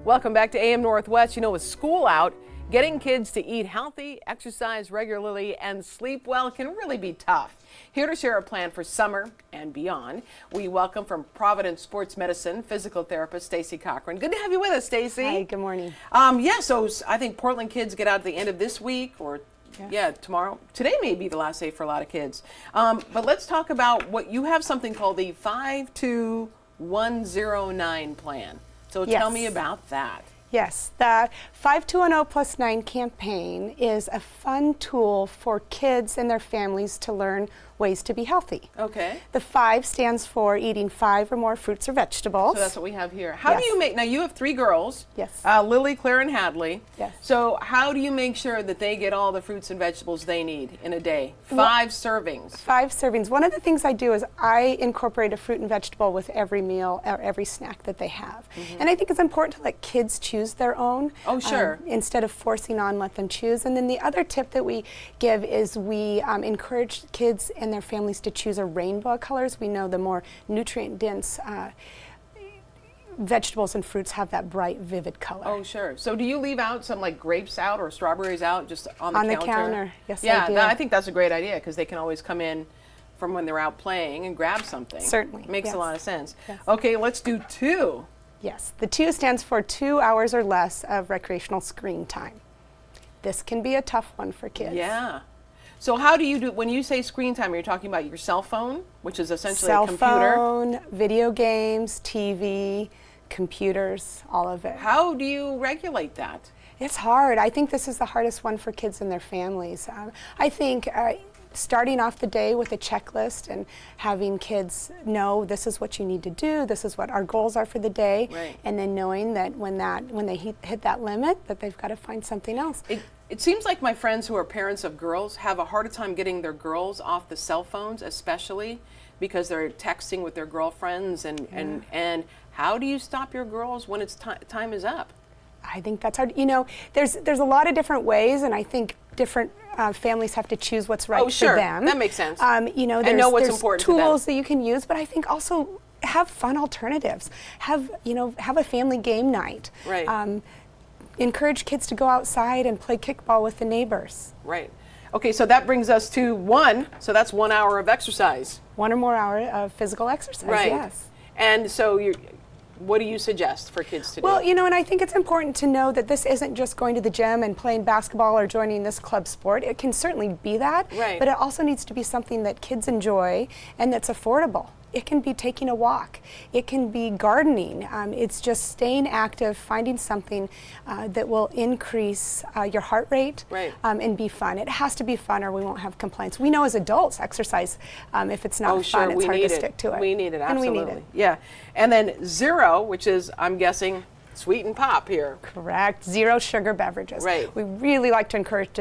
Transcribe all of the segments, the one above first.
Welcome back to AM Northwest. You know, with school out, getting kids to eat healthy, exercise regularly, and sleep well can really be tough. Here to share a plan for summer and beyond, we welcome from Providence Sports Medicine physical therapist Stacey Cochran. Good to have you with us, Stacey. Hi, good morning. So I think Portland kids get out at the end of this week or tomorrow. Today may be the last day for a lot of kids. But let's talk about what you have, something called the 52109 plan. So tell me about that. Yes, the 5210+9 campaign is a fun tool for kids and their families to learn ways to be healthy. Okay. The 5 stands for eating 5 or more fruits or vegetables. So that's what we have here. How do you make, now you have 3 girls. Yes. Lily, Claire, and Hadley. Yes. So how do you make sure that they get all the fruits and vegetables they need in a day? 5 servings. 5 servings. One of the things I do is I incorporate a fruit and vegetable with every meal or every snack that they have. And I think it's important to let kids choose their own. Oh, sure. Instead of forcing on, let them choose. And then the other tip that we give is we encourage kids and their families to choose a rainbow of colors. We know the more nutrient-dense vegetables and fruits have that bright, vivid color. Oh, sure. So do you leave out some like grapes out or strawberries out just on the counter? On the counter, yes, yeah, I do. I think that's a great idea because they can always come in from when they're out playing and grab something. Certainly. Makes a lot of sense. Yes. Okay, let's do 2. Yes, the 2 stands for 2 hours or less of recreational screen time. This can be a tough one for kids. Yeah. So how do you do, when you say screen time, are you talking about your cell phone, which is essentially Cell a computer? phone, video games, TV, computers, all of it. How do you regulate that? It's hard. I think this is the hardest one for kids and their families. I think starting off the day with a checklist and having kids know this is what you need to do, this is what our goals are for the day, and then knowing that when they hit that limit, that they've got to find something else. It seems like my friends who are parents of girls have a harder time getting their girls off the cell phones, especially because they're texting with their girlfriends. And how do you stop your girls when it's time is up? I think that's hard. You know, there's a lot of different ways, and I think different families have to choose what's right for them. That makes sense. You know, and know what's there's important tools to them. that you can use, but I think also have fun alternatives. Have a family game night. Right. Encourage kids to go outside and play kickball with the neighbors. Right. Okay, so that brings us to 1. So that's 1 hour of exercise. 1 or more hour of physical exercise. Right. Yes. And so what do you suggest for kids to do? Well, you know, and I think it's important to know that this isn't just going to the gym and playing basketball or joining this club sport. It can certainly be that, but it also needs to be something that kids enjoy and that's affordable. It can be taking a walk. It can be gardening. It's just staying active, finding something that will increase your heart rate and be fun. It has to be fun or we won't have complaints. We know as adults exercise, if it's not fun, it's hard to stick to it. We need it, absolutely. And we need it. Yeah. And then 0, which is, I'm guessing, sweet and pop here. Correct. 0 sugar beverages. Right. We really like to encourage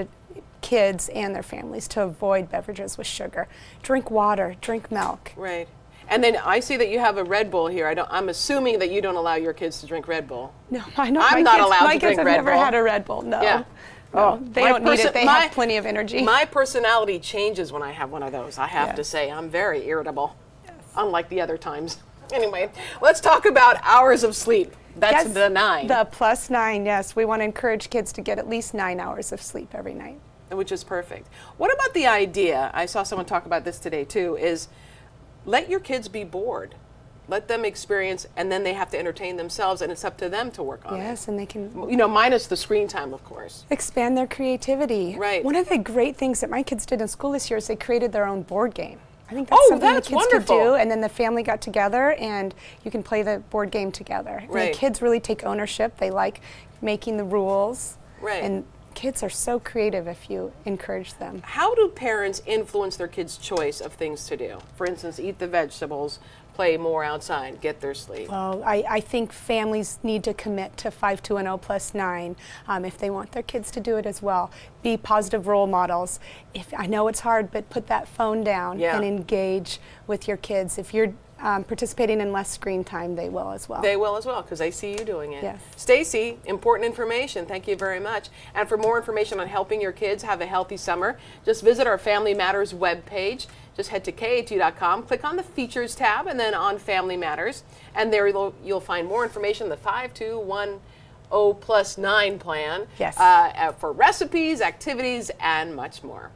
kids and their families to avoid beverages with sugar. Drink water, drink milk. Right. And then I see that you have a Red Bull here. I'm assuming that you don't allow your kids to drink Red Bull. No, I know. I'm not allowed to drink Red Bull. My kids have never had a Red Bull, no. Yeah. No, they don't need it. They have plenty of energy. My personality changes when I have one of those, I have to say. I'm very irritable, unlike the other times. Anyway, let's talk about hours of sleep. That's the 9. The +9, yes. We want to encourage kids to get at least 9 hours of sleep every night. Which is perfect. What about the idea, I saw someone talk about this today too, is let your kids be bored. Let them experience, and then they have to entertain themselves, and it's up to them to work on it. Yes, and they can... You know, minus the screen time, of course. Expand their creativity. Right. One of the great things that my kids did in school this year is they created their own board game. I think that's something the kids could do, and then the family got together, and you can play the board game together. And the kids really take ownership. They like making the rules. Right. And kids are so creative if you encourage them. How do parents influence their kids' choice of things to do? For instance, eat the vegetables, play more outside, get their sleep. Well, I think families need to commit to 520+9 if they want their kids to do it as well. Be positive role models. I know it's hard, but put that phone down and engage with your kids. If you're participating in less screen time, they will as well. They will as well, because they see you doing it. Yes. Stacey, important information. Thank you very much. And for more information on helping your kids have a healthy summer, just visit our Family Matters webpage. Just head to KATU.com, click on the Features tab, and then on Family Matters. And there you'll find more information, the 521 O+9 plan Yes. for recipes, activities, and much more.